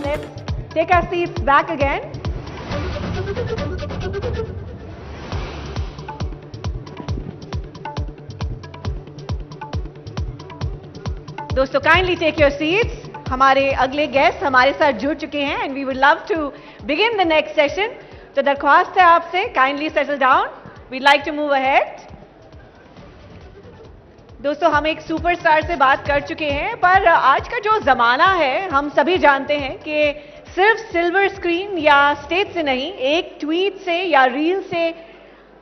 let's take our seats back again. दोस्तों kindly take your seats. हमारे अगले guest हमारे साथ जुड़ चुके हैं and we would love to begin the next session. तो दरख्वास्त है आपसे, kindly settle down. We'd like to move ahead. दोस्तों हम एक सुपरस्टार से बात कर चुके हैं, पर आज का जो जमाना है हम सभी जानते हैं कि सिर्फ सिल्वर स्क्रीन या स्टेज से नहीं, एक ट्वीट से या रील से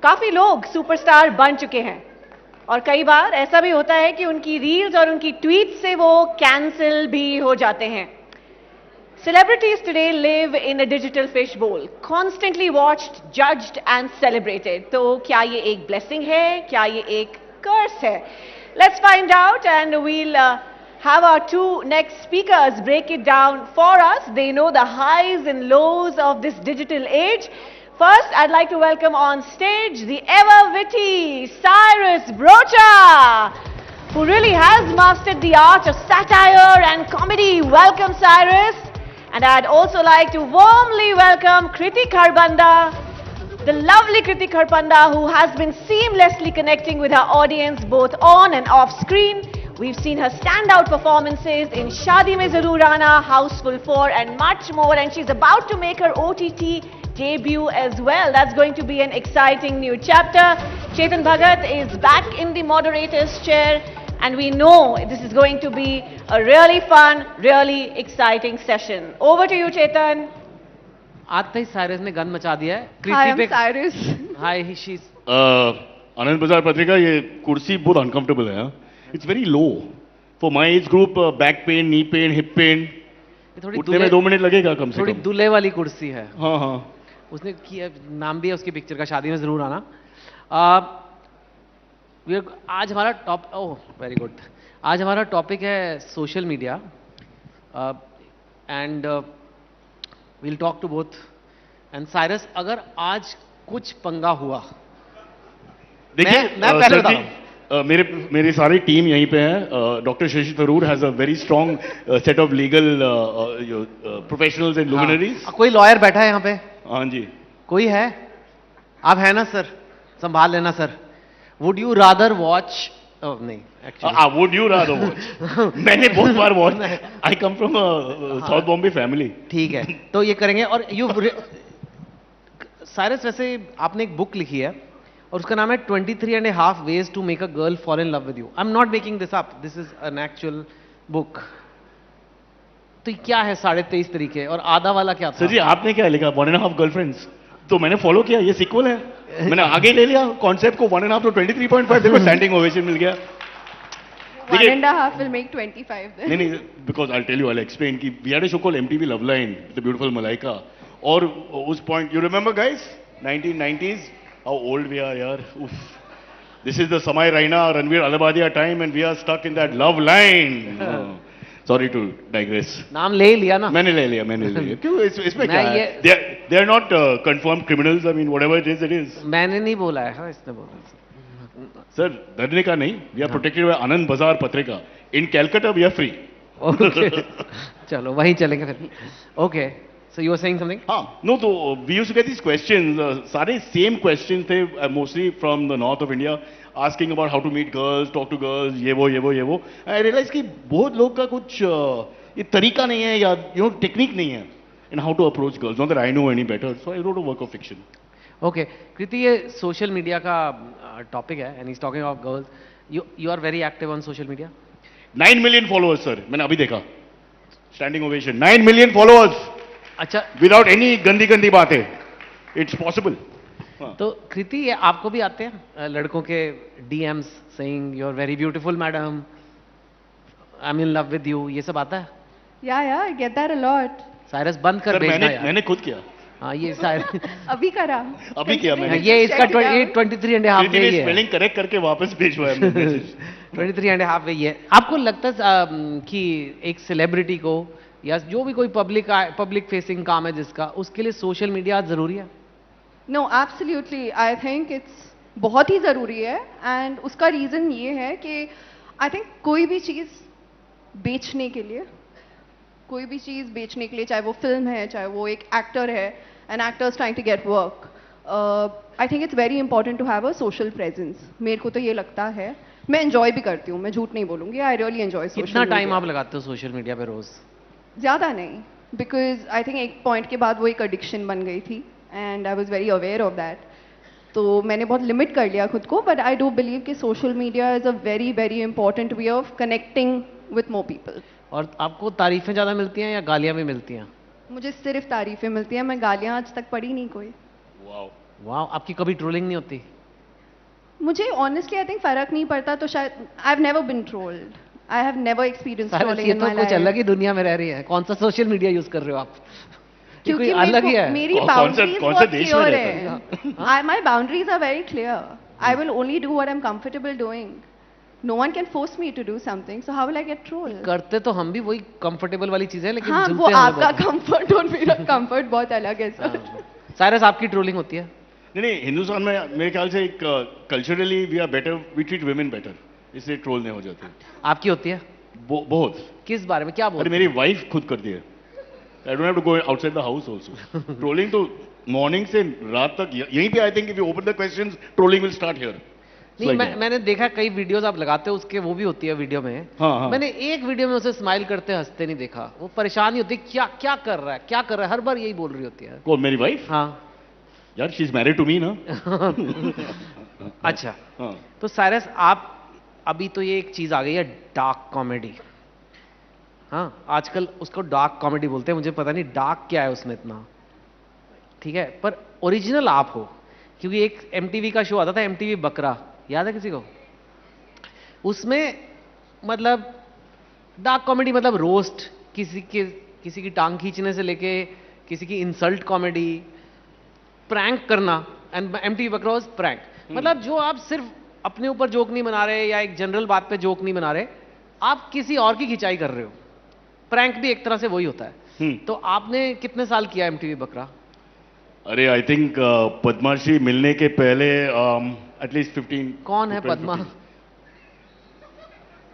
काफी लोग सुपरस्टार बन चुके हैं. और कई बार ऐसा भी होता है कि उनकी रील्स और उनकी ट्वीट से वो कैंसिल भी हो जाते हैं. Celebrities today live in a digital fishbowl, constantly watched, judged and celebrated. तो क्या ये एक blessing है? क्या ये एक curse है? Let's find out and we'll have our two next speakers break it down for us. They know the highs and lows of this digital age. First, I'd like to welcome on stage the ever-witty Cyrus Brocha, who really has mastered the art of satire and comedy. Welcome, Cyrus. And I'd also like to warmly welcome Kriti Kharbanda, the lovely Kriti Kharbanda, who has been seamlessly connecting with her audience both on and off screen. We've seen her standout performances in Shaadi Mein Zaroor Aana, Houseful 4 and much more, and she's about to make her OTT debut as well. That's going to be an exciting new chapter. Chetan Bhagat is back in the moderator's chair and we know this is going to be a really fun, really exciting session. Over to you, Chetan. आते ही Cyrus ने गंद मचा दिया है. Hi, I'm Cyrus. हाय शीज. आनंद बाजार पत्रिका, ये कुर्सी बहुत अनकंफर्टेबल है. It's very low for my age group. Back pain, knee pain, hip pain. उठने में 2 मिनट लगेगा कम से कम. थोड़ी दूल्हे वाली कुर्सी है. हाँ हाँ. उसने किया, नाम भी है उसकी पिक्चर का, शादी में जरूर आना. आज हमारा वेरी गुड. आज हमारा टॉपिक है social media and we'll talk to both. And Cyrus, अगर आज कुछ पंगा हुआ, देखिए मैं पहले बता रहा हूं. मेरी सारी टीम यहीं पे है. Doctor Shashi Tharoor has a very strong set of legal professionals and luminaries. कोई लॉयर बैठा है यहाँ पे? हाँ जी. कोई है? आप है ना सर? संभाल लेना sir. Would you rather watch? नहीं actually. Would you rather watch? मैंने बहुत बार watch. I come from south Bombay family. ठीक है, तो ये करेंगे. और यू साइरस, वैसे आपने एक बुक लिखी है और उसका नाम है 23.5 ways to make a girl fall in love with you. I'm not making this up. This is an actual book. तो ये क्या है 23.5 तरीके? और आधा वाला क्या था? सर जी, आपने क्या लिखा? 1.5 गर्लफ्रेंड्स. तो मैंने फॉलो किया. ये सीक्वल है. मैंने आगे ले लिया कॉन्सेप्ट को. 1.5 तो 23.5. देखो स्टैंडिंग ओवेशन मिल गया. 1.5 will make 25 then. नहीं, because I tell you, I explain कि we had a show called MTV love line, the beautiful Malaika. और उस point, you remember guys, 1990s, how old we are यार. This is the Samay Raina, Ranveer Allahbadia time and we are stuck in that love line. Sorry to digress. नाम ले लिया ना? मैंने ले लिया. क्यों इसमें क्या है? They are not confirm criminals. I mean whatever it is. मैंने नहीं बोला है. हाँ, इसने बोला. सर, डरने का नहीं. We are protected by Anand Bazar Patrika. In Calcutta we are free. Okay, चलो वहीं चलेंगे फिर. Okay, so you are saying something? हाँ, नो, तो we used to get these questions. सारे सेम क्वेश्चंस थे, mostly from the north of India, asking about how to meet girls, talk to girls, ये वो. आई रियलाइज कि बहुत लोग का कुछ ये तरीका नहीं है, या टेक्निक नहीं है in how to approach girls. Not that I know any better, so I wrote a work of fiction. Okay Kriti, ये सोशल मीडिया का टॉपिक है and he is talking about girls. You are very active on social media. 9 million followers sir. मैंने अभी देखा. Standing ovation. 9 million followers. अच्छा, without any गंदी बातें. It's possible. तो कृति, ये आपको भी आते हैं लड़कों के DMs saying you are very beautiful madam, I am in love with you, ये सब आता है? Yeah, I get that a lot. Cyrus, बंद कर सर, भेजना यार. मैंने खुद किया. हाँ, ये साइरस अभी करा. अभी किया मैंने. ये इसका 23.5 वे ही है. स्पेलिंग करेक्ट करके वापस भेजवाया मैंने. 23.5 वे ही है. आपको लगता है कि एक सेलिब्रिटी को या जो भी कोई पब्लिक फेसिंग काम है जिसका, उसके लिए सोशल मीडिया जरूरी है? No, absolutely. I think it's बहुत ही ज़रूरी है. एंड उसका रीज़न ये है कि आई थिंक कोई भी चीज़ बेचने के लिए कोई भी चीज़ बेचने के लिए, चाहे वो फिल्म है, चाहे वो एक एक्टर है, an actor is trying to get work, I think it's very important to have a social presence. मेरे को तो ये लगता है. मैं एंजॉय भी करती हूँ, मैं झूठ नहीं बोलूंगी. I really enjoy social. कितना टाइम आप लगाते हो सोशल मीडिया पे रोज? ज़्यादा नहीं, बिकॉज आई थिंक एक पॉइंट के बाद वो एक एडिक्शन बन गई थी and I was very aware of that. तो मैंने बहुत लिमिट कर लिया खुद को. बट आई डू बिलीव कि social media is a very very important way of connecting with more people. और आपको तारीफें ज़्यादा मिलती हैं या गालियाँ भी मिलती हैं? मुझे सिर्फ तारीफें मिलती हैं, मैं गालियाँ आज तक पढ़ी नहीं कोई. Wow. वाह, आपकी कभी ट्रोलिंग नहीं होती? मुझे ऑनेस्टली आई थिंक फर्क नहीं पड़ता. तो शायद I have never been trolled. I have never experience सारे ट्रोलिंग ये इन तो माय कुछ अलग लाइफ. ही दुनिया में रह रही है. कौन सा सोशल मीडिया यूज कर रहे हो आप? ये क्योंकि कोई अलग ही है. मेरी कौन सा बाउंड्रीज देश बहुत में क्लियर रहते है. My boundaries are very clear. I will only do what I am comfortable doing. No one can force me to do something. So how will I get trolled? करते तो हम भी वही कंफर्टेबल वाली चीजें हैं, लेकिन हाँ, जलते वो हैं आपका बहुत. कंफर्ट और मेरा कंफर्ट बहुत अलग है सर. साइरस, आपकी ट्रोलिंग होती है? नहीं, हिंदुस्तान में मेरे ख्याल से एक culturally we are better, we treat women better, इसलिए ट्रोल नहीं हो जाते. आपकी होती है? बहुत. किस बारे में क्या अरे बोलते मेरी वाइफ खुद करती है. I don't have to go outside the house also. Trolling तो मॉर्निंग से रात तक यहीं पे. I think if you open the questions, trolling will start here. नहीं, मैंने देखा कई वीडियोस आप लगाते हो, उसके वो भी होती है वीडियो में. हाँ. मैंने एक वीडियो में उसे स्माइल करते हंसते नहीं देखा. वो परेशान ही होती है, क्या क्या कर रहा है, क्या कर रहा है, हर बार यही बोल रही होती है. कौन, मेरी वाइफ? हाँ. यार she is married to me ना. अच्छा, हाँ. तो साइरस, आप अभी तो ये एक चीज आ गई है, डार्क कॉमेडी. हाँ, आजकल उसको डार्क कॉमेडी बोलते हैं. मुझे पता नहीं डार्क क्या है उसमें इतना. ठीक है, पर ओरिजिनल आप हो. क्योंकि एक एमटीवी का शो आता था, एमटीवी बकरा, याद है किसी को? उसमें मतलब डार्क कॉमेडी मतलब रोस्ट, किसी की टांग खींचने से लेके किसी की इंसल्ट कॉमेडी, प्रैंक करना. एंड एमटीवी बकरा वाज प्रैंक. मतलब जो आप सिर्फ अपने ऊपर जोक नहीं बना रहे या एक जनरल बात पे जोक नहीं बना रहे, आप किसी और की खिंचाई कर रहे हो. प्रैंक भी एक तरह से वही होता है. तो आपने कितने साल किया एमटीवी बकरा? अरे आई थिंक पद्माश्री मिलने के पहले एटलीस्ट 15. कौन है पद्मा?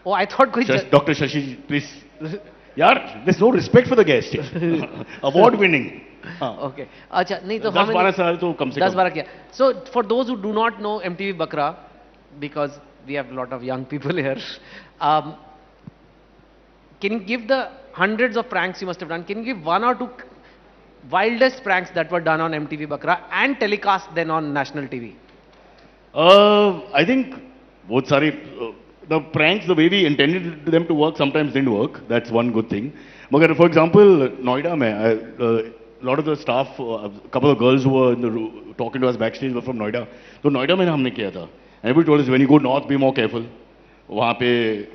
ओ, आई थॉट कोई डॉक्टर शशि, प्लीज. यार, there's no respect for the guest. Award winning. Okay. अच्छा, नहीं तो 10-12 साल तो कम से कम. 10-12 किया. So for those who do not know MTV Bakra, because we have lot of young people here, can you give the hundreds of pranks you must have done, can you give one or two wildest pranks that were done on MTV Bakra and telecast then on national TV? I think both sorry, the pranks, the way we intended them to work, sometimes didn't work. That's one good thing. But for example, Noida mein, a lot of the staff, a couple of girls who were in the talking to us backstage were from Noida. So Noida mein हमने किया था. And everybody told us, when you go north, be more careful. वहाँ पे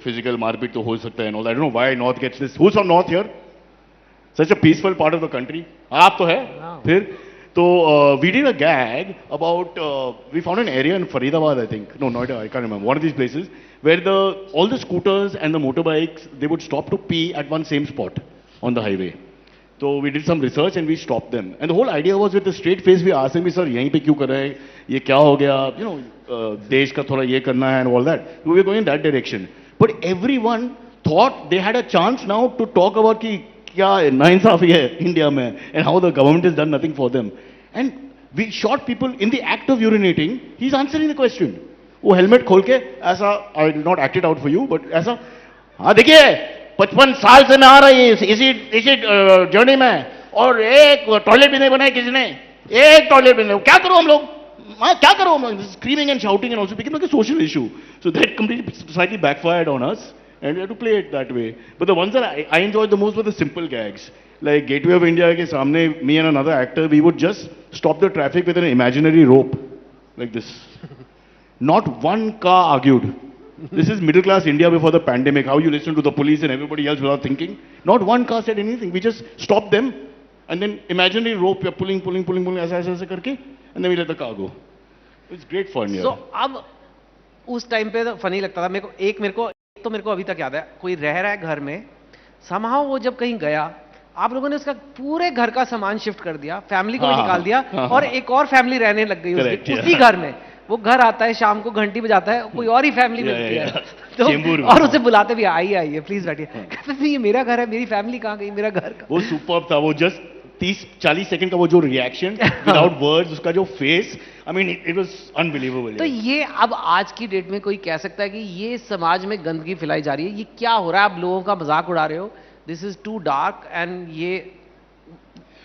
physical मारपीट तो हो सकता है and all that. I don't know why North gets this. Who's from North here? Such a peaceful part of the country. आप तो है. फिर तो we did a gag about we found an area in Faridabad, I think. No, Noida, I can't remember. One of these places where all the scooters and the motorbikes, they would stop to pee at one same spot on the highway. So we did some research and we stopped them. And the whole idea was with a straight face we asked them, sir, यहीं पे क्यों कर रहे हैं? ये क्या हो गया? You know, देश का थोड़ा ये करना है and all that. So we were going in that direction. But everyone thought they had a chance now to talk about कि क्या नाइंसाफी है इंडिया में and how the government has done nothing for them. And we shot people in the act of urinating. He's answering the question. वो helmet खोल के ऐसा, I did not act it out for you, but ऐसा, हाँ देखिए 55 साल से मैं आ रही इसी जर्नी में और एक टॉयलेट भी नहीं बनाया किसी ने, एक टॉयलेट भी नहीं. क्या करो हम लोग, क्या करो हम लोग, screaming and shouting and also became like a social issue. So that completely slightly backfired on us and we had to play it that way. But the ones that I enjoyed the most were the simple gags. Like Gateway of India के सामने, me and another actor, we would just stop the traffic with an imaginary rope like this. Not one car argued. This is middle class India before the pandemic, how you listen to the police and everybody else without thinking. Not one car said anything. We just stopped them and then imaginary rope, we are pulling, ऐसे करके, and then we let the car go. It's great fun, yeah. So अब उस time पे funny लगता था मेरे को अभी तक याद है. कोई रह रहा है घर में, somehow वो जब कहीं गया, आप लोगों ने उसका पूरे घर का सामान शिफ्ट कर दिया, फैमिली को भी निकाल दिया और एक और फैमिली रहने लग गई उसी घर में. वो घर आता है शाम को घंटी बजाता है, कोई और ही फैमिली मिलती है तो चेंबूर में। और उसे बुलाते भी, आइए आइए प्लीज बैठिए, कहते नहीं ये मेरा घर है, मेरी फैमिली कहाँ गई, मेरा घर वो सुपर्ब था, वो जस्ट 30-40 सेकंड का वो जो रिएक्शन विदाउट वर्ड्स, उसका जो face, I mean it was unbelievable. तो ये अब आज की डेट में कोई कह सकता है कि ये समाज में गंदगी फैलाई जा रही है, ये क्या हो रहा है, आप लोगों का मजाक उड़ा रहे हो, this is too dark and ये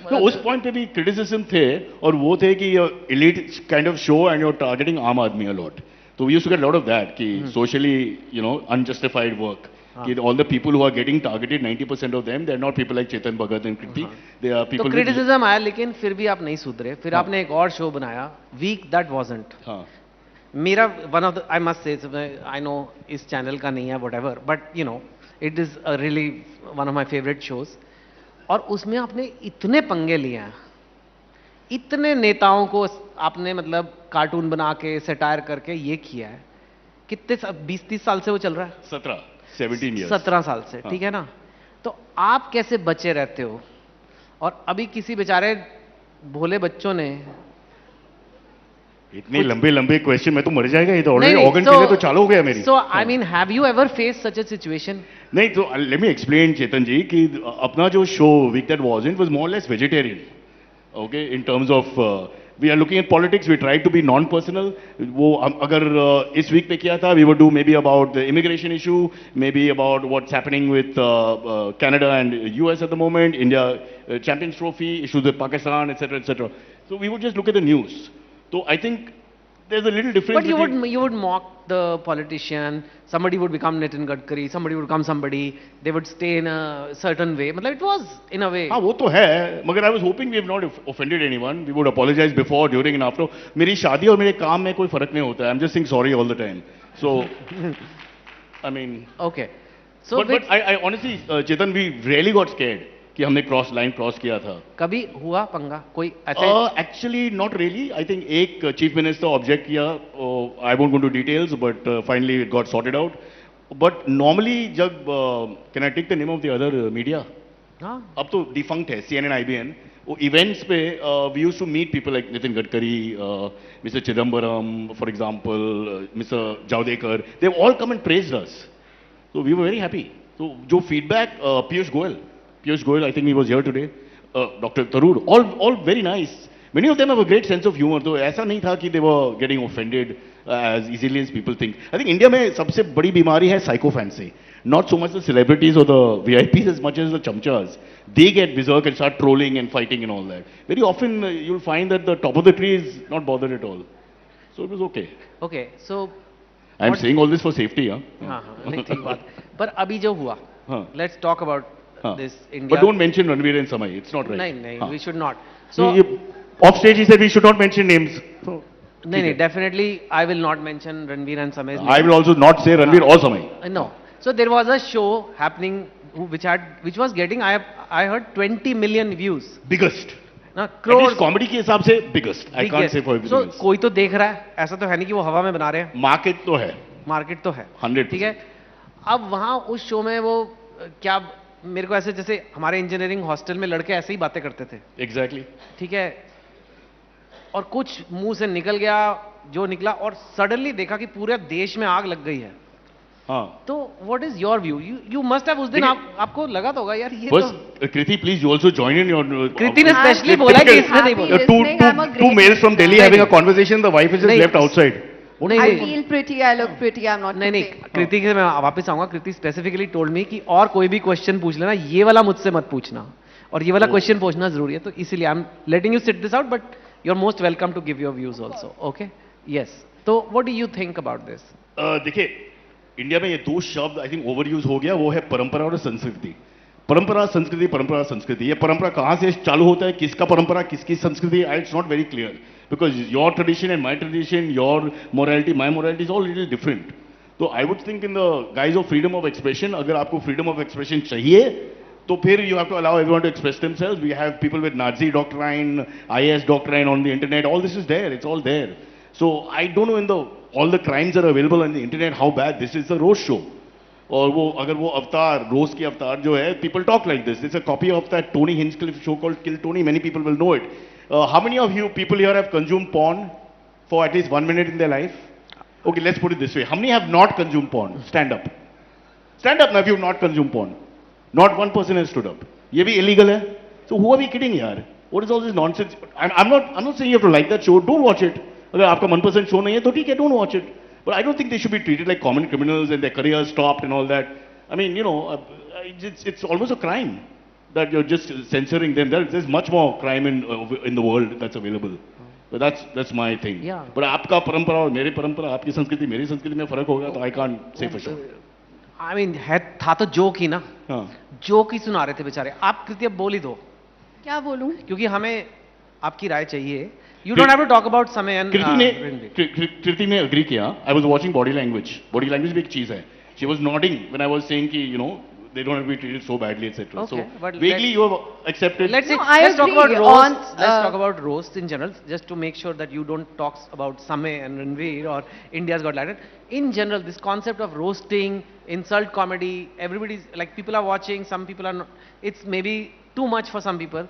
तो उस पॉइंट पे भी क्रिटिसिज्म थे, और वो थे कि elite kind of show and you're targeting आम आदमी अ लॉट, तो we used to get lot of that कि socially you know unjustified work, कि all the people who are getting targeted, 90% of them, they are not people like Chetan Bhagat and Kriti, they are people तो criticism आया, लेकिन फिर भी आप नहीं सुधरे, फिर आपने एक और शो बनाया वीक दैट वाजंट। हाँ, मेरा one of the, I must say, I know इस चैनल का नहीं है whatever, but you know it is really one of my favourite shows, और उसमें आपने इतने पंगे लिए हैं, इतने नेताओं को आपने मतलब कार्टून बना के सेटायर करके ये किया है, कितने 20-30 साल से वो चल रहा है? 17 years, 17 साल से, ठीक है ना? तो आप कैसे बचे रहते हो? और अभी किसी बेचारे भोले बच्चों ने इतने लंबे लंबे क्वेश्चन में तो मर जाएगा, ये तो ऑलरेडी ऑर्गन के लिए तो चालू हो गया मेरी। So I mean have you ever face such a situation? नहीं, तो लेट मी एक्सप्लेन चेतन जी कि अपना जो show week that wasn't was more less vegetarian, okay, in terms of we are looking at politics, we try to be non personal. वो अगर इस week पे किया था, we would do maybe about the immigration issue, maybe about what's happening with Canada and US at the moment, India Champions Trophy issues with Pakistan et cetera et cetera, so we would just look at the news. तो I think there's a little difference. But you would mock the politician. Somebody would become Nitin Gadkari. Somebody would become somebody. They would stay in a certain way. मतलब it was in a way. हाँ वो तो है, मगर I was hoping we have not offended anyone. We would apologize before, during and after. मेरी शादी और मेरे काम में कोई फर्क नहीं होता है. I'm just saying sorry all the time. So, I mean. Okay. So but I honestly, Chetan, we really got scared कि हमने लाइन क्रॉस किया था। कभी हुआ पंगा कोई ऐसे? Actually not really. I think एक चीफ मिनिस्टर ऑब्जेक्ट किया, I won't go to details, but finally it got sorted out. But normally जब can I take the name of the other media, अब तो डिफंक्ट है, CNN, IBN, वो events पे we used to meet people like Nitin Gadkari, mister Chidambaram for example, mister Javadekar, they have all come and praised us, so we were very happy. तो जो feedback, Piyush Goyal, I think he was here today, Dr. Tharoor, all very nice. Many of them have a great sense of humor, तो ऐसा नहीं था कि they were getting offended as easily as people think. I think India में सबसे बड़ी बीमारी है psychophancy. Not so much the celebrities or the VIPs as much as the chamchas. They get berserk and start trolling and fighting and all that. Very often you'll find that the top of the tree is not bothered at all. So it was okay. Okay, so I'm saying all this for safety, huh? हाँ नहीं ठीक बात। पर अभी जो हुआ, हाँ. let's talk about this India. But don't mention Ranveer and Samay. It's not right. नहीं, we should not. So So off stage he said we should not mention names. So नहीं, definitely I will not mention Ranveer and Samay's I will also not say Ranveer or Samay. No. So there was a show happening which was getting, I heard 20 million views. Biggest. ना At crores. least comedy के हिसाब से biggest. I can't say for everything So else. कोई तो देख रहा है, ऐसा तो है नहीं कि वो हवा में बना रहे हैं, Market तो है. मार्केट तो है, 100%. ठीक है। अब वहां उस शो में वो क्या, मेरे को ऐसे जैसे हमारे इंजीनियरिंग हॉस्टल में लड़के ऐसे ही बातें करते थे, Exactly. ठीक है, और कुछ मुंह से निकल गया जो निकला, और सडनली देखा कि पूरे देश में आग लग गई है। हाँ. तो what is your view? You must have, उस दिन आपको लगा तो होगा यार ये First, तो Kriti, please you also join in your. कृति ने I'm स्पेशली बोला कि इसने नहीं बोला। Two males from Delhi having a conversation. The wife is just नहीं. left outside. नहीं I नहीं feel pretty, I look pretty, I'm not नहीं pretty. कृति के मैं वापस आऊंगा। कृति स्पेसिफिकली टोल्ड मी कि और कोई भी क्वेश्चन पूछ लेना, ये वाला मुझसे मत पूछना, और ये वाला क्वेश्चन पूछना जरूरी है, तो इसीलिए I am letting you sit this out, but you are most welcome to give your views also. Okay, yes. तो what do you think about this? देखिए, इंडिया में ये दो शब्द आई थिंक ओवर यूज हो गया, वो है परंपरा और संस्कृति। परंपरा संस्कृति, परंपरा संस्कृति, ये परंपरा कहाँ से चालू होता है, किसका परंपरा, किसकी संस्कृति, it's not very clear, because your tradition and my tradition, your morality, my morality is all little different. तो I would think in the guise of freedom of expression, अगर आपको फ्रीडम ऑफ एक्सप्रेशन चाहिए तो फिर you have to allow everyone to express themselves. We have people with Nazi doctrine, IAS doctrine on the internet, all this is there, it's all there. So I don't know in the all the crimes are available on the internet, how bad this is a roast show. और वो अगर वो अवतार, रोज की अवतार जो है, people talk like this. It's a copy of that Tony Hinchcliffe show called Kill Tony. Many people will know it. How many of you people here have consumed porn for at least 1 minute in their life? Okay, let's put it this way. How many have not consumed porn? Stand up. Stand up now if you have not consumed porn. Not one person has stood up. ये भी illegal है. So who are we kidding यार? What is all this nonsense? I'm not saying you have to like that show. Don't watch it. अगर आपका मनपसंद show नहीं है तो ठीक है, don't watch it. But I don't think they should be treated like common criminals and their careers stopped and all that. I mean, you know, it's almost a crime that you're just censoring them. There's much more crime in the world that's available. But that's my thing. Yeah. But आपका परंपरा और मेरी परंपरा, आपकी संस्कृति मेरी संस्कृति में फर्क होगा तो I can't say for sure. I mean, था तो जोक ही ना, हाँ. जोक ही सुना रहे थे बेचारे. आप कृति अब बोल ही दो, क्या बोलूं? क्योंकि हमें आपकी राय चाहिए. You don't have to talk about समय and कृति ने agree किया. I was watching body language. Body language भी एक चीज है. She was nodding when I was saying कि you know they don't have to be treated so badly, etc. Okay, So but vaguely you have accepted. Let's No, I talk agree about on, roasts. Let's talk about roasts in general, just to make sure that you don't talk about Samay and Ranveer or India's Got Talent. In general, this concept of roasting, insult comedy, everybody's like people are watching, some people are not. It's maybe too much for some people.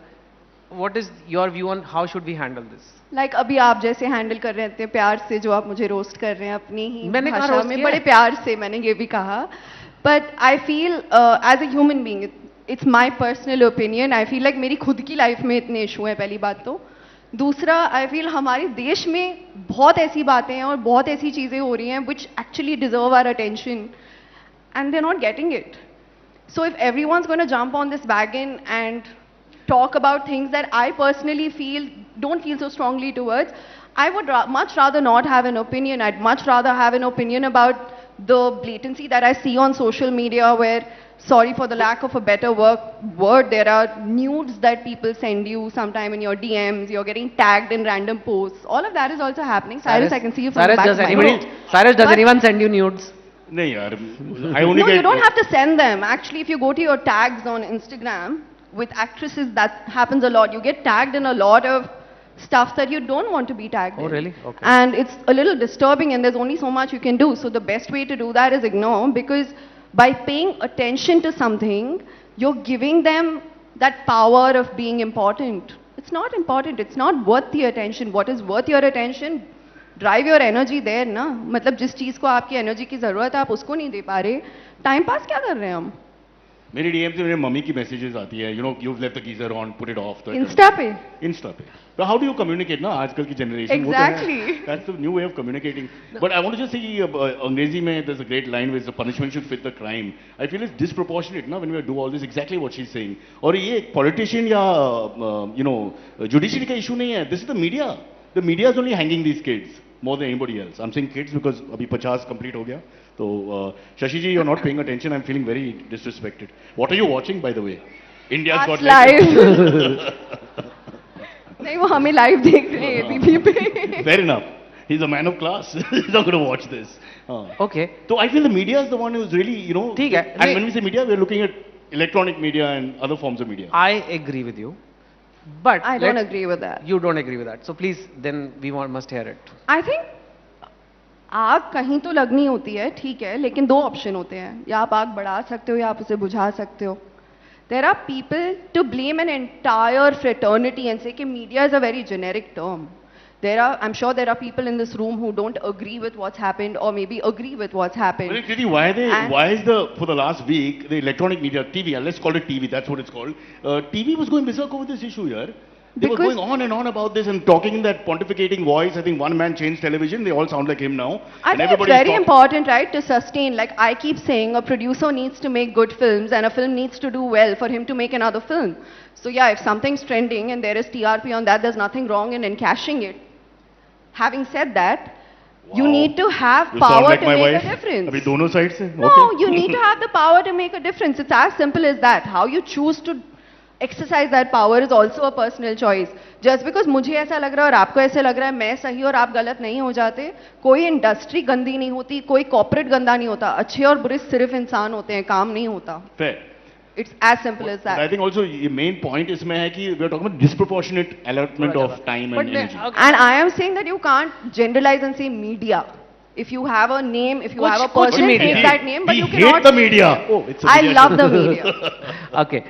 What is your view on how should we handle this? Like अभी आप जैसे handle कर रहे थे प्यार से जो आप मुझे रोस्ट कर रहे हैं अपनी ही मैंने कहा भाषा roast में किया बड़े है? प्यार से मैंने ये भी कहा. But I feel as a human being, it's my personal opinion. I feel like मेरी खुद की लाइफ में इतने इशू हैं पहली बात तो. दूसरा I feel हमारे देश में बहुत ऐसी बातें हैं और बहुत ऐसी चीज़ें हो रही हैं which actually deserve our attention and they're not getting it. So if everyone's going to jump on this wagon and talk about things that I personally don't feel so strongly towards, I would much rather not have an opinion. I'd much rather have an opinion about the blatancy that I see on social media where, sorry for the lack of a better word, there are nudes that people send you sometime in your DMs, you're getting tagged in random posts. All of that is also happening. Cyrus, I can see you from the back of my head. Cyrus, does But- anyone send you nudes? नहीं यार. I only No, get. you don't have to send them. Actually, if you go to your tags on Instagram, with actresses, that happens a lot. You get tagged in a lot of stuff that you don't want to be tagged Oh, in. really? Okay. And it's a little disturbing and there's only so much you can do. So the best way to do that is ignore, because by paying attention to something, you're giving them that power of being important. It's not important. It's not worth the attention. What is worth your attention? Drive your energy there ना. मतलब जिस चीज़ को आपकी energy की ज़रूरत है आप उसको नहीं दे पा रहे. टाइम पास क्या कर रहे हैं हम? मेरी डीएम से मेरे मम्मी की मैसेजेस आती है, you know you've left the geyser on, put it off. Insta पे. इंस्टा पे. So how do you communicate ना आजकल की generation? Exactly. That's the new way of communicating. But I want to just say अंग्रेजी में there's a great line where the punishment should fit the crime. I feel it's disproportionate ना when we do all this, exactly what she's saying. और ये एक politician या you know judiciary का issue नहीं है. This is the media. The media is only hanging these kids more than anybody else. I'm saying kids because अभी 50 complete हो गया. So Shashi ji, you're not paying attention. I'm feeling very disrespected. What are you watching, by the way? India's Got live. Talent. नहीं वो हमें live देख रहे हैं TV पे. Fair enough. He's a man of class. He's not going to watch this. Okay. So I feel the media is the one who's really, you know. ठीक है. And when we say media, we're looking at electronic media and other forms of media. I agree with you, but I don't agree with that. You don't agree with that, so please, then we must hear it. I think आग कहीं तो लगनी होती है, ठीक है, लेकिन दो ऑप्शन होते हैं. या आप आग बढ़ा सकते हो या आप उसे बुझा सकते हो. There are people to blame an entire fraternity and say कि media is a very generic term. I'm sure there are people in this room who don't agree with what's happened or maybe agree with what's happened. Well, Kriti, why is for the last week, the electronic media, TV, let's call it TV, that's what it's called. TV was going berserk over this issue here. They were going on and on about this and talking in that pontificating voice. I think one man changed television. They all sound like him now. I think it's very important, right, to sustain. Like I keep saying, a producer needs to make good films and a film needs to do well for him to make another film. So yeah, if something's trending and there is TRP on that, there's nothing wrong in encashing it. Having said that, you need to have power to make a difference. अभी दोनों sides से? No, Okay. you need to have the power to make a difference. It's as simple as that. How you choose to exercise that power is also a personal choice. Just because मुझे ऐसा लग रहा है और आपको ऐसे लग रहा है मैं सही और आप गलत नहीं हो जाते, कोई इंडस्ट्री गंदी नहीं होती, कोई कॉर्पोरेट गंदा नहीं होता, अच्छे और बुरे सिर्फ इंसान होते हैं, काम नहीं होता. Fair. It's as simple as But I that. think also the main point इसमें है कि we are talking about disproportionate allotment of time and energy. And I am saying that you can't generalize and say media. If you have a name, if you have a कुछ person, media. take that name, but We you hate cannot. the media. Oh, it's a I media love show. the media. Okay.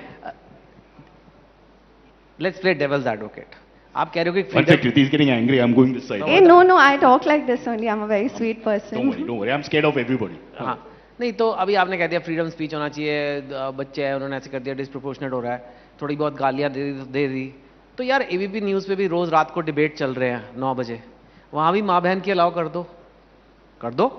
Let's play devil's advocate. आप कह रहे हो कि One sec, Kriti is getting angry. I'm going this side. Hey, no, I talk like this only. I'm a very sweet person. Don't worry. I'm scared of everybody. हाँ नहीं तो अभी आपने कह दिया फ्रीडम स्पीच होना चाहिए, बच्चे हैं उन्होंने ऐसे कर दिया, डिस्प्रोपोर्शनेट हो रहा है, थोड़ी बहुत गालियां दे दी तो यार एबीपी न्यूज़ पे भी रोज रात को डिबेट चल रहे हैं 9 बजे, वहां भी माँ बहन की अलाउ कर दो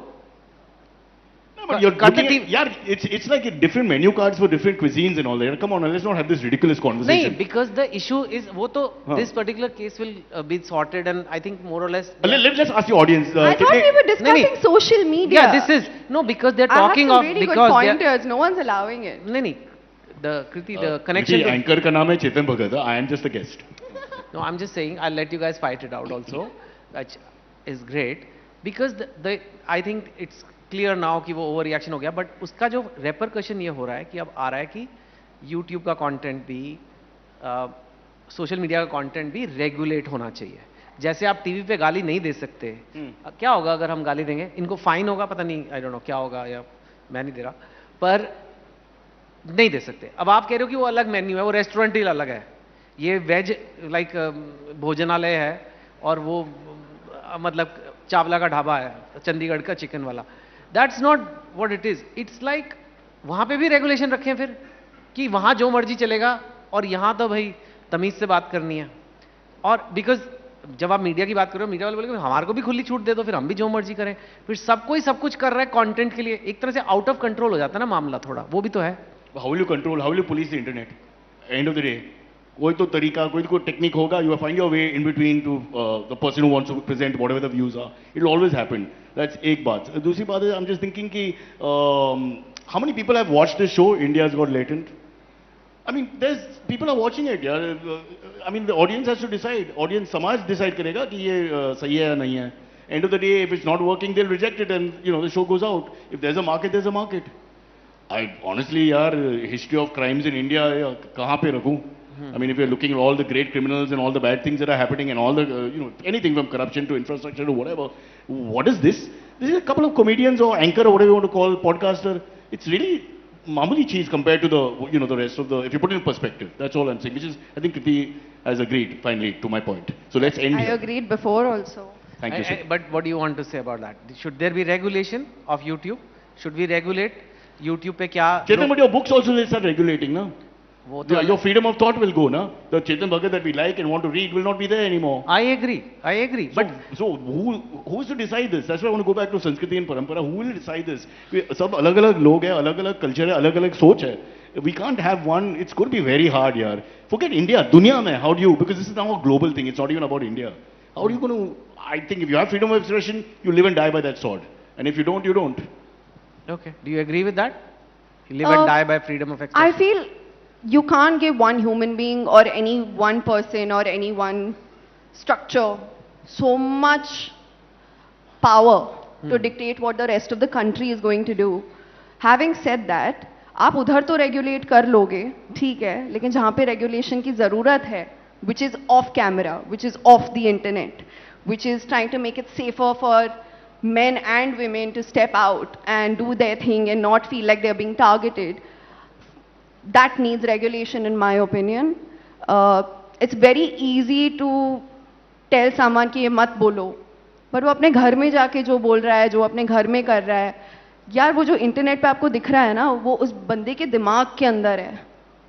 No, but you're cut the looking at, yeah, it's like different menu cards for different cuisines and all that. Come on, let's not have this ridiculous conversation. नहीं because the issue is वो तो हाँ. this particular case will be sorted and I think more or less Let's ask the audience. I thought we were discussing नहीं. social media. yeah this is no because they're I have talking some of really good because they are- pointers. No one's allowing it. नहीं the Kriti the connection Kriti, to- anchor का नाम है Chetan Bhagat. I am just a guest. No, I'm just saying I'll let you guys fight it out also, which is great because the I think it's clear now कि वो over reaction हो गया, but उसका जो repercussion ये हो रहा है कि अब आ रहा है कि YouTube का कंटेंट भी सोशल मीडिया का कंटेंट भी रेगुलेट होना चाहिए. जैसे आप टीवी पे गाली नहीं दे सकते, क्या होगा अगर हम गाली देंगे, इनको फाइन होगा, पता नहीं, आई डोंट नो क्या होगा, या मैं नहीं दे रहा, पर नहीं दे सकते. अब आप कह रहे हो कि वो अलग मेन्यू है, वो रेस्टोरेंट ही अलग है, ये वेज लाइक भोजनालय है और वो मतलब चावला का ढाबा है, चंडीगढ़ का चिकन वाला. That's not what it is. It's like वहां पे भी रेगुलेशन रखें फिर कि वहां जो मर्जी चलेगा और यहां तो भाई तमीज से बात करनी है. और बिकॉज जब आप मीडिया की बात करो, मीडिया वाले बोलेंगे हमारे को भी खुली छूट दे दो, फिर हम भी जो मर्जी करें. फिर सब कोई सब कुछ कर रहा है कंटेंट के लिए, एक तरह से आउट ऑफ कंट्रोल हो जाता है ना मामला थोड़ा, वो भी तो है. How will you control? How will you police the internet? End of the day, कोई तो तरीका, कोई तो टेक्निक होगा. You will find your way in between to the person who wants to present whatever the views are. It will always happen. That's एक बात. दूसरी बात है, I'm just thinking कि how many people have watched this show? India's Got Latent. I mean, there's people are watching it. यार, I mean, the audience has to decide. Audience समाज decide करेगा कि ये सही है या नहीं है. End of the day, if it's not working, they'll reject it, and the show goes out. If there's a market, there's a market. I honestly, यार, history of crimes in India, कहाँ पे रखूँ? I mean, if you're looking at all the great criminals and all the bad things that are happening and all the, anything from corruption to infrastructure to whatever, what is this? This is a couple of comedians or anchor or whatever you want to call, podcaster. It's really mamuli cheese compared to the, the rest of the, if you put it in perspective. That's all I'm saying, which is, I think Kriti has agreed finally to my point. So let's end I here. agreed before also. Thank you, sir. But what do you want to say about that? Should there be regulation of YouTube? Should we regulate YouTube पे क्या? Chetan, but your books also they start regulating, no? वो तो Your freedom of thought will go, no? The Chetan Bhagat that we like and want to read will not be there anymore. I agree. But So who's to decide this? That's why I want to go back to Sanskriti and Parampara. Who will decide this? सब अलग-अलग लोग हैं, अलग-अलग culture है, अलग-अलग सोच है. We can't have one. It's going to be very hard, yaar. Forget India. Dunya mein, how do you? Because this is now a global thing. It's not even about India. How are you going to? I think if you have freedom of expression, you live and die by that sword. And if you don't, you don't. okay, do you agree with that? You live and die by freedom of I expression. feel you can't give one human being or any one person or any one structure so much power to dictate what the rest of the country is going to do. Having said that, आप उधर तो regulate कर लोगे, ठीक है, लेकिन जहाँ पे रेगुलेशन की ज़रूरत है, which is off camera, which is off the internet, which is trying to make it safer for men and women to step out and do their thing and not feel like they're being targeted, that needs regulation in my opinion. It's very easy to tell someone कि ये मत बोलो, पर वो अपने घर में जाके जो बोल रहा है, जो अपने घर में कर रहा है, यार वो जो इंटरनेट पे आपको दिख रहा है ना, वो उस बंदे के दिमाग के अंदर है,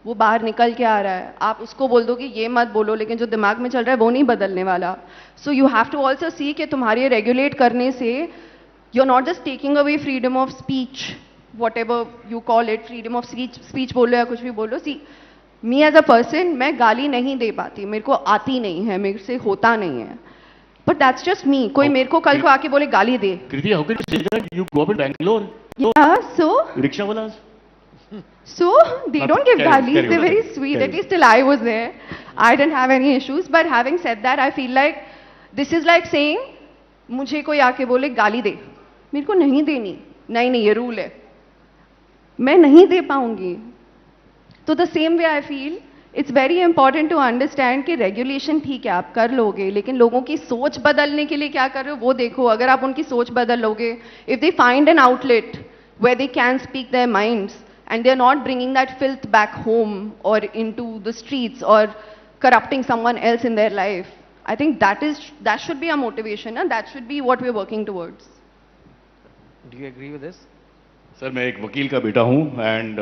वो बाहर निकल के आ रहा है. आप उसको बोल दो कि ये मत बोलो, लेकिन जो दिमाग में चल रहा है वो नहीं बदलने वाला. So you have to also see कि तुम्हारे रेगुलेट करने से you are not just taking away freedom of speech, whatever you call it, freedom of speech बोलो या कुछ भी बोलो. See, me as a person, मैं गाली नहीं दे पाती, मेरे को आती नहीं है, मेरे से होता नहीं है. But that's just me. कोई मेरे को कल को आके बोले गाली दे. Kriti, how can you say that? You grew up in Bangalore. Yeah, so Rickshaw walas? they don't give galis. They're very sweet. Carry At least till I was there, I didn't have any issues. But having said that, I feel like this is like saying मुझे कोई आके बोले गाली दे, मेरे को नहीं देनी. नहीं ये रूल है, मैं नहीं दे पाऊंगी. तो the same way I feel it's very important to understand कि रेगुलेशन ठीक है आप कर लोगे, लेकिन लोगों की सोच बदलने के लिए क्या कर रहे हो वो देखो. अगर आप उनकी सोच बदल लोगे, if they find an outlet where they can speak their minds and they're not bringing that filth back home or into the streets or corrupting someone else in their life. I think that should be our motivation, and that should be what we're working towards. Do you agree with this? Sir, मैं एक वकील का बेटा हूँ and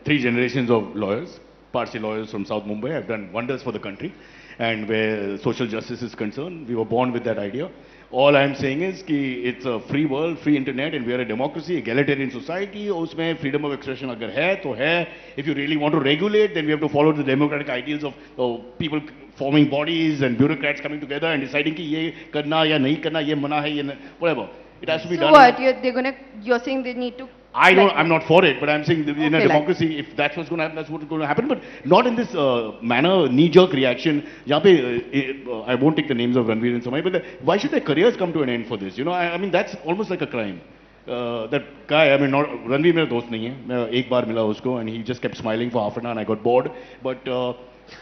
3 generations of lawyers, Parsi lawyers from South Mumbai have done wonders for the country. And where social justice is concerned, we were born with that idea. All I am saying is कि it's a free world, free internet, and we are a democracy, egalitarian society. उसमें freedom of expression अगर है तो है. If you really want to regulate, then we have to follow the democratic ideals of people forming bodies and bureaucrats coming together and deciding कि ये करना या नहीं करना, ये मना है, ये whatever. It has to be So done. what you're saying they need to. I'm not for it, but I'm saying that in a Okay, democracy, if that's what's going to happen, that's what's going to happen. But not in this manner, knee-jerk reaction. जहाँ पे I won't take the names of Ranveer and Samay, but why should their careers come to an end for this? You know, I mean that's almost like a crime. That guy, I mean, not Ranveer मेरा दोस्त नहीं है. मैं एक बार मिला उसको, and he just kept smiling for half an hour, and I got bored. But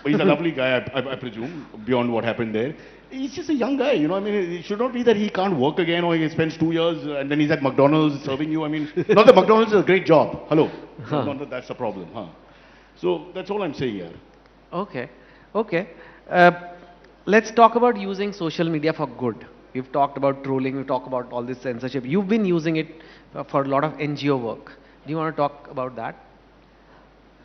he's a lovely guy, I presume, beyond what happened there. He's just a young guy, you know. I mean, it should not be that he can't work again or he spends 2 years and then he's at McDonald's serving you. I mean, not that McDonald's is a great job. Hello. Not that that's the problem. Huh? So that's all I'm saying here. Okay. Okay. Let's talk about using social media for good. We've talked about trolling, we've talked about all this censorship. You've been using it for a lot of NGO work. Do you want to talk about that?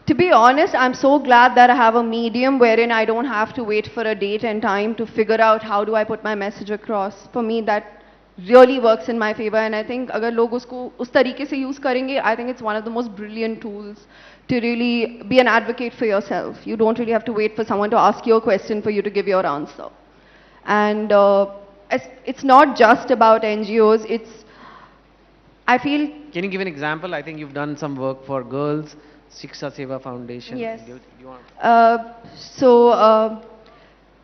To be honest, I'm so glad that I have a medium wherein I don't have to wait for a date and time to figure out how do I put my message across. For me, that really works in my favor, and I think अगर लोग उसको उस तरीके से use करेंगे, I think it's one of the most brilliant tools to really be an advocate for yourself. You don't really have to wait for someone to ask you a question for you to give your answer. And it's not just about NGOs. I feel. Can you give an example? I think you've done some work for girls. Shiksha Seva Foundation. Yes. You want...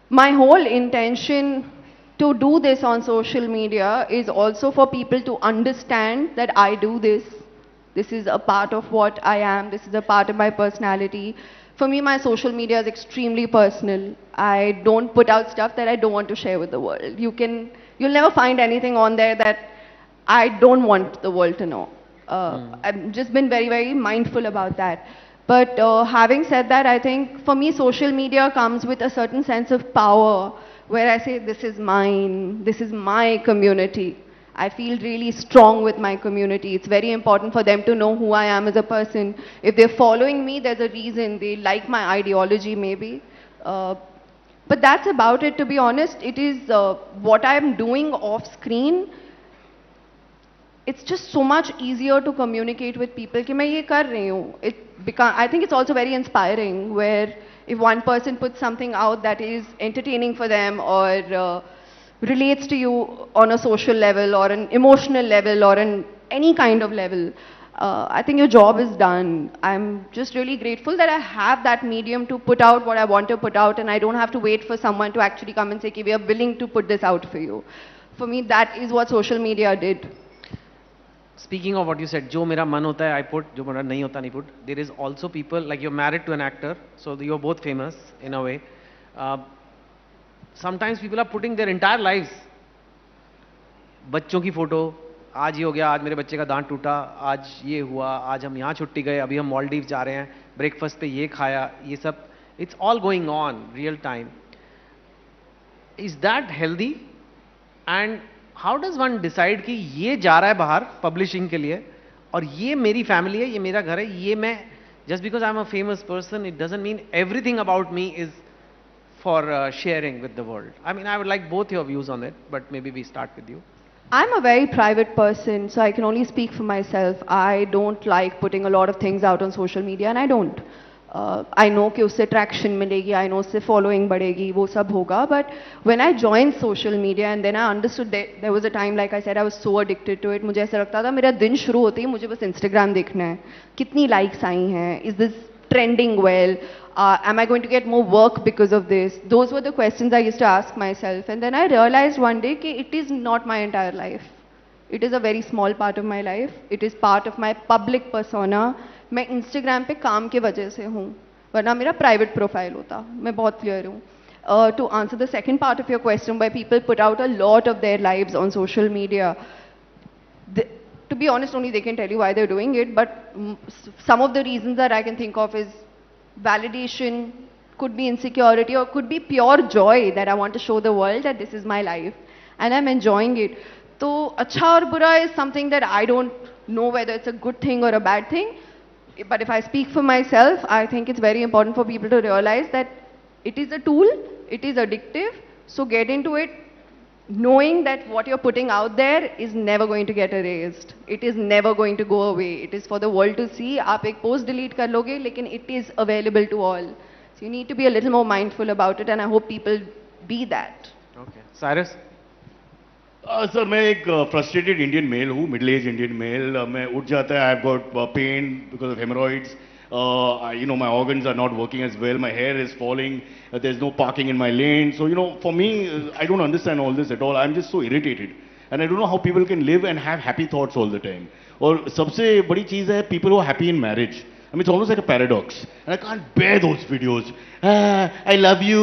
My whole intention to do this on social media is also for people to understand that I do this. This is a part of what I am. This is a part of my personality. For me, my social media is extremely personal. I don't put out stuff that I don't want to share with the world. You'll never find anything on there that I don't want the world to know. I've just been very, very mindful about that. But having said that, I think for me, social media comes with a certain sense of power where I say, this is mine, this is my community. I feel really strong with my community. It's very important for them to know who I am as a person. If they're following me, there's a reason. They like my ideology, maybe. But that's about it, to be honest. It is what I'm doing off screen. It's just so much easier to communicate with people कि मैं ये कर रही हूँ. I think it's also very inspiring where if one person puts something out that is entertaining for them or relates to you on a social level or an emotional level or an any kind of level, I think your job is done. I'm just really grateful that I have that medium to put out what I want to put out, and I don't have to wait for someone to actually come and say, we are willing to put this out for you. For me, that is what social media did. Speaking of what you said, जो मेरा मन होता है I put, जो मेरा नहीं होता नहीं put. There is also people, like you're married to an actor, so you're both famous in a way. Sometimes people are putting their entire lives. बच्चों की फोटो, आज ये हो गया, आज मेरे बच्चे का दांत टूटा, आज ये हुआ, आज हम यहाँ छुट्टी गए, अभी हम मालदीव जा रहे हैं, ब्रेकफास्ट पे ये खाया, ये सब. It's all going on real time. Is that healthy? And how does one decide कि ये जा रहा है बाहर publishing के लिए और ये मेरी family है, ये मेरा घर है, ये मैं, just because I'm a famous person, it doesn't mean everything about me is for sharing with the world. I mean, I would like both your views on it, but maybe we start with you. I'm a very private person, so I can only speak for myself. I don't like putting a lot of things out on social media, and I don't. I know कि उससे traction मिलेगी, I know उससे following बढ़ेगी, वो सब होगा. But when I joined social media and then I understood that there was a time, like I said, I was so addicted to it. मुझे ऐसा लगता था मेरा दिन शुरू होते ही मुझे बस Instagram देखना है. कितनी likes आई हैं? Is this trending well? Am I going to get more work because of this? Those were the questions I used to ask myself. And then I realized one day that it is not my entire life. It is a very small part of my life. It is part of my public persona. मैं Instagram पे काम के वजह से हूँ, वरना मेरा private profile होता. मैं बहुत clear हूँ. To answer the second part of your question, where people put out a lot of their lives on social media, to be honest, only they can tell you why they're doing it, but some of the reasons that I can think of is validation, could be insecurity, or could be pure joy that I want to show the world that this is my life and I'm enjoying it. So acha aur bura is something that I don't know whether it's a good thing or a bad thing. But if I speak for myself, I think it's very important for people to realize that it is a tool, it is addictive, so get into it knowing that what you're putting out there is never going to get erased. It is never going to go away. It is for the world to see. आप एक post delete कर लोगे, लेकिन it is available to all. So you need to be a little more mindful about it, and I hope people be that. Okay. Cyrus? Sir मैं एक frustrated Indian mail हूँ, middle age Indian mail. मैं उठ जाता है, I have got pain because of haemorrhoids. You know, my organs are not working as well, my hair is falling, there's no parking in my lane. So, you know, for me, I don't understand all this at all. I'm just so irritated. And I don't know how people can live and have happy thoughts all the time. और सबसे बड़ी चीज़ है, people who are happy in marriage. I mean, it's almost like a paradox. And I can't bear those videos. I love you,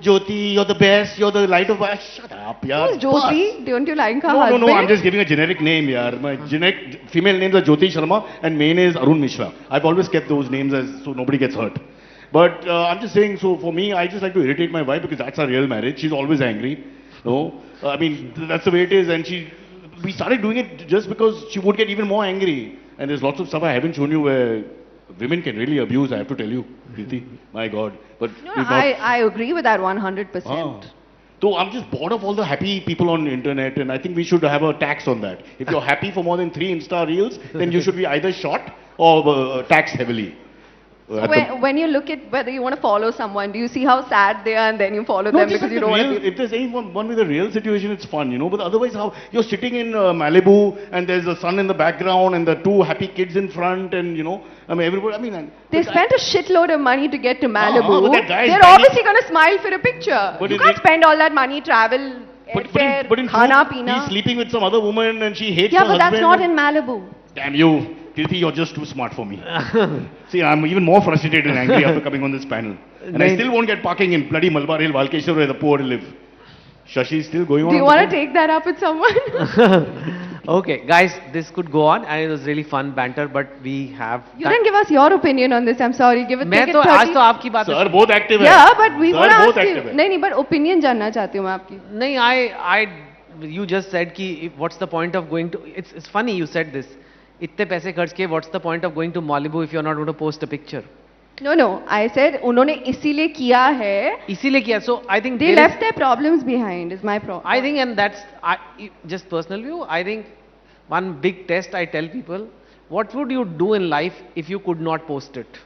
Jyoti, you're the best, you're the light of my... Shut up, yaar. Who's Jyoti? Don't you like her No, husband? no, I'm just giving a generic name, yaar. My generic female names are Jyoti Sharma and main is Arun Mishra. I've always kept those names as so nobody gets hurt. But I'm just saying, so for me, I just like to irritate my wife because that's our real marriage. She's always angry. No, I mean, that's the way it is. And we started doing it just because she would get even more angry. And there's lots of stuff I haven't shown you where women can really abuse, I have to tell you, Preeti. My God. But No, I agree with that 100%. So I'm just bored of all the happy people on the internet, and I think we should have a tax on that. If you're happy for more than 3 Insta reels, then you should be either shot or taxed heavily. When you look at whether you want to follow someone, do you see how sad they are and then you follow them because you don't want to be... If there's anyone with a real situation, it's fun, you know. But otherwise, how you're sitting in Malibu and there's the sun in the background and the 2 happy kids in front, and you know, I mean, everybody. I mean, They spent a shitload of money to get to Malibu. but that guy is They're tiny. obviously going to smile for a picture. But You is can't it- spend all that money, travel, airfare, but in khana, truth, pina. he's sleeping with some other woman and she hates Yeah, her but that's husband. not in Malibu. Damn you, Kirti, you're just too smart for me. See, I'm even more frustrated and angry after coming on this panel. And I still won't get parking in bloody Malabar Hill, Valkeshwar, where the poor live. Shashi is still going on. Do you want to take that up with someone? Okay, guys, this could go on and it was really fun banter, but we have... You didn't give us your opinion on this. I'm sorry. Give it. मैं Take तो it आज 30. तो आपकी बात Sir, both active है. Yeah, but we Sir, want to both ask you. active है. नहीं, but opinion जानना चाहती हूँ मैं आपकी. नहीं, you just said कि what's the point of going to... It's funny you said this. इतने पैसे खर्च के what's the point of going to Malibu if you're not going to post a picture? No. I said उन्होंने इसीलिए किया है. इसीलिए किया. So I think They there is- left their problems behind. Is my problem. I think, and that's just personal view. I think one big test I tell people: what would you do in life if you could not post it?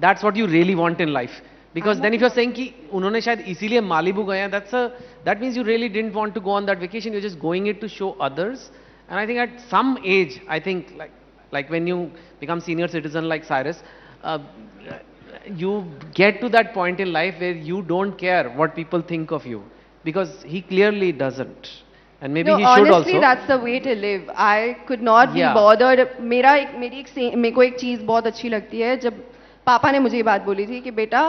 That's what you really want in life. Because then if you're saying कि उन्होंने शायद इसीलिए Malibu गए हैं, that means you really didn't want to go on that vacation. You're just going it to show others. And I think at some age, I think like when you become senior citizen like Cyrus, you get to that point in life where you don't care what people think of you, because he clearly doesn't, and maybe No, he should honestly, also. that's the way to live. I could not be Yeah. bothered. मेरे को एक चीज बहुत अच्छी लगती है जब पापा ने मुझे ये बात बोली थी कि बेटा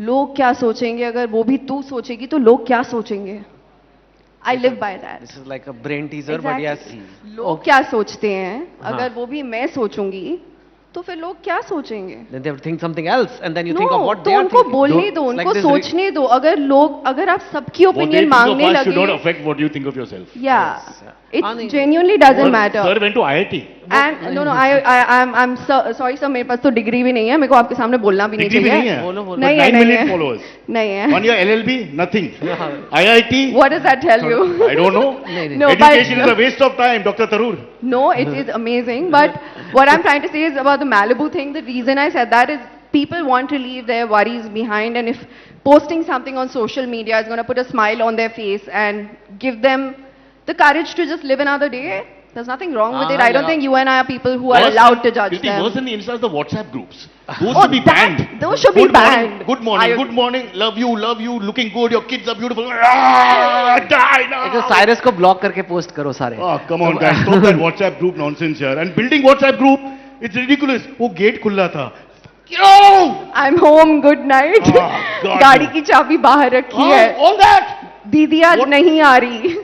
लोग क्या सोचेंगे, अगर वो भी तू सोचेगी तो लोग क्या सोचेंगे. I live by that. This is like a brain teaser, but yes. Exactly. लोग क्या सोचते हैं, अगर वो भी मैं सोचूंगी तो फिर लोग क्या सोचेंगे. Then they would think something else, and then you No, think of what तो they are उनको thinking. बोलने दो, It's like उनको this सोचने दो. अगर आप सबकी What they opinion think of मांगने us should not लगे, affect what you think of yourself. yeah, I it mean- genuinely doesn't matter. Sir went to IIT. And no, I'm sorry sir, मेरे पास तो degree भी नहीं है, मेरे को आपके सामने बोलना भी नहीं Degree भी नहीं चाहिए. है. बोलो, बोलो. नहीं But है, 9 नहीं million है. followers. नहीं है. On your LLB, nothing. IIT, What does that tell you? I don't know. नहीं. No, Education but is a waste of time, Dr. Tharoor. no, it is amazing. But what I'm trying to say is about the Malibu thing. The reason I said that is people want to leave their worries behind, and if posting something on social media is going to put a smile on their face and give them the courage to just live another day, there's nothing wrong with it. I don't yeah. think you and I are people who are allowed to judge them. Worse than the Insta is the WhatsApp groups. Those Oh, should be that- banned. those should be Good morning, banned. Good morning, I- good morning. Love you, looking good. Your kids are beautiful. Ah, die now. तो Cyrus को block करके post करो सारे. Oh, come on, guys. Stop that WhatsApp group nonsense here. And building WhatsApp group, it's ridiculous. वो gate खुला था. Yo! I'm home, good night. Oh, God. गाड़ी की चाबी बाहर रखी Oh, है. all that. दीदी आज What? नहीं आ रही.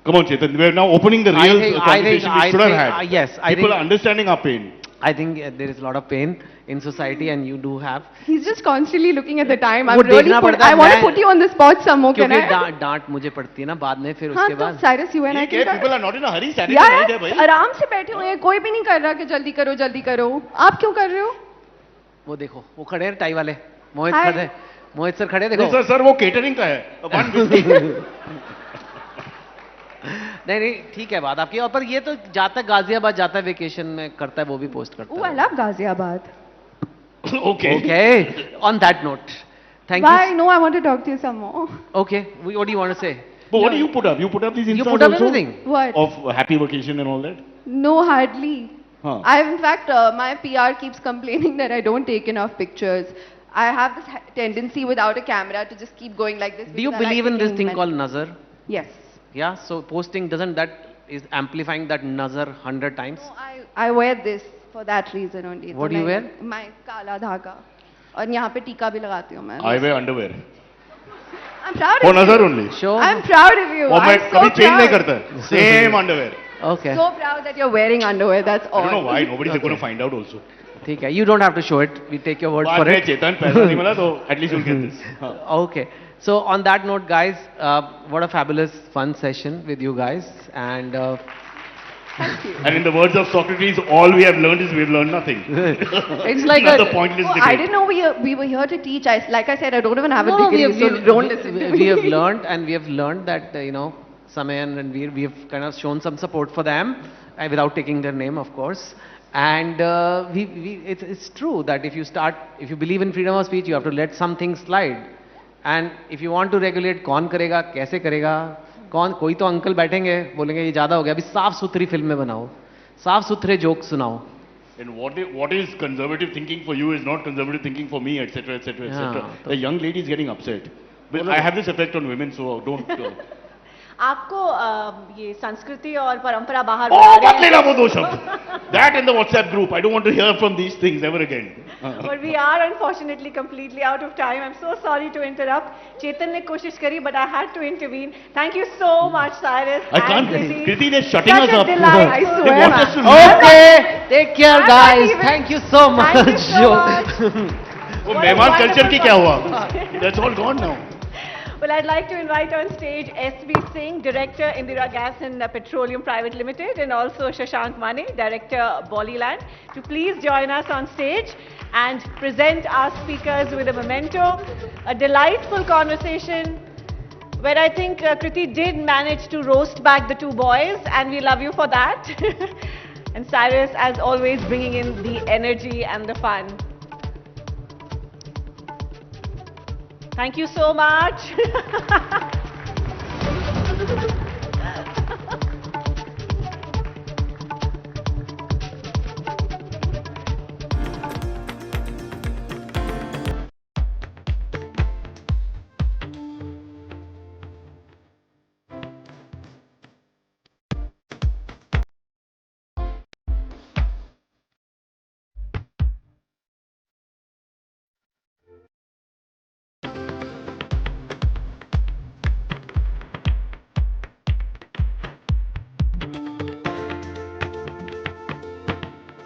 Come on, Chetan. We're now opening the I real think- conversation we should have I had. think- yes, I People think- are understanding our pain. I think there is a lot of pain in society, and you do have. He's just constantly looking at the time. वो देखना पड़ता है, I want to मैं- put you on the spot some more. Can क्योंकि I? डांट मुझे पड़ती है ना बाद में, फिर हाँ उसके तो बाद Cyrus, you and I ठीक है, can people are not in a hurry. Saturday यार night है भाई. आराम से बैठे हुए हैं, कोई भी नहीं कर रहा कि जल्दी करो जल्दी करो. आप क्यों कर रहे हो? वो देखो वो खड़े हैं टाई वाले, मोहित Hi. खड़े, मोहित सर खड़े नहीं देखो. सर, सर वो केटरिंग का है. 150. नहीं नहीं ठीक है बात आपकी. और पर ये तो जाता है गाजियाबाद, जाता है वेकेशन में करता है, वो भी पोस्ट करता Oh, I है. love Ghaziabad. Okay. Okay. On that note, thank Bye. you. No, I want to talk to you some more. Okay. What do you want to say? But what do you put up? You put up these You instas put up also? everything. What? Of happy vacation and all that? No, hardly. Huh. In fact, my PR keeps complaining that I don't take enough pictures. I have this tendency without a camera to just keep going like this. Do you because I like believe in this taking thing men- called nazar? Yes. Yeah. So posting doesn't that is amplifying that nazar 100 times? No, I wear this for that reason only. What तो do you मैं- wear? My काला धागा. और यहाँ पे टीका भी लगाती हूँ मैं. I wear underwear. I'm proud For of nazar you. only. Sure. I'm proud of you. और मैं I'm so कभी change नहीं proud. करता. Same underwear. Okay. So proud that you're wearing underwear. That's I all. don't know why. Nobody's going to find out also. ठीक है. You don't have to show it. We take your word बाद for में it. चेतन पैसा नहीं मिला तो at least you'll get this. हाँ. Okay. So on that note, guys, what a fabulous fun session with you guys, and And in the words of Socrates, all we have learned is we've learned nothing. it's like Another a, pointless Oh, debate. I didn't know we were here to teach. Like I said, I don't even have a No, degree, so don't listen to me. we have learned, and we have learned that you know Samay and Ranveer, we have kind of shown some support for them without taking their name, of course. And it's true that if you believe in freedom of speech, you have to let some things slide. And if you want to regulate, कौन करेगा, कैसे करेगा, कौन कोई तो uncle बैठेंगे बोलेंगे ये ज्यादा हो गया, अभी साफ सुथरी फिल्में बनाओ, साफ सुथरे जोक सुनाओ. And what is conservative thinking for you is not conservative thinking for me, etc., etc., etc. Yeah, The young lady is getting upset. But I have this effect on women, so don't. आपको ये संस्कृति और परंपरा बाहर Oh, बुला मत रहे लेना हैं. वो दो शब्द. That in the WhatsApp group. I don't want to hear from these things ever again. But we are unfortunately completely out of time. I'm so sorry to interrupt. Chetan ने कोशिश करी, but I had to intervene. Thank you so much, Cyrus. I and can't. Kriti. Kriti, they're shutting Such us a up. delight. I They swear, want us to man. leave. Okay, take care, I'm not guys. even- Thank you so much. Thank you so much. वो What a मेहमान culture की wonderful क्या हुआ? conversation. That's all gone now. Well, I'd like to invite on stage S.B. Singh, Director, Indira Gas and Petroleum Private Limited, and also Shashank Mane, Director, Bollyland, to please join us on stage and present our speakers with a memento. A delightful conversation where I think Kriti did manage to roast back the two boys, and we love you for that. And Cyrus, as always, bringing in the energy and the fun. Thank you so much.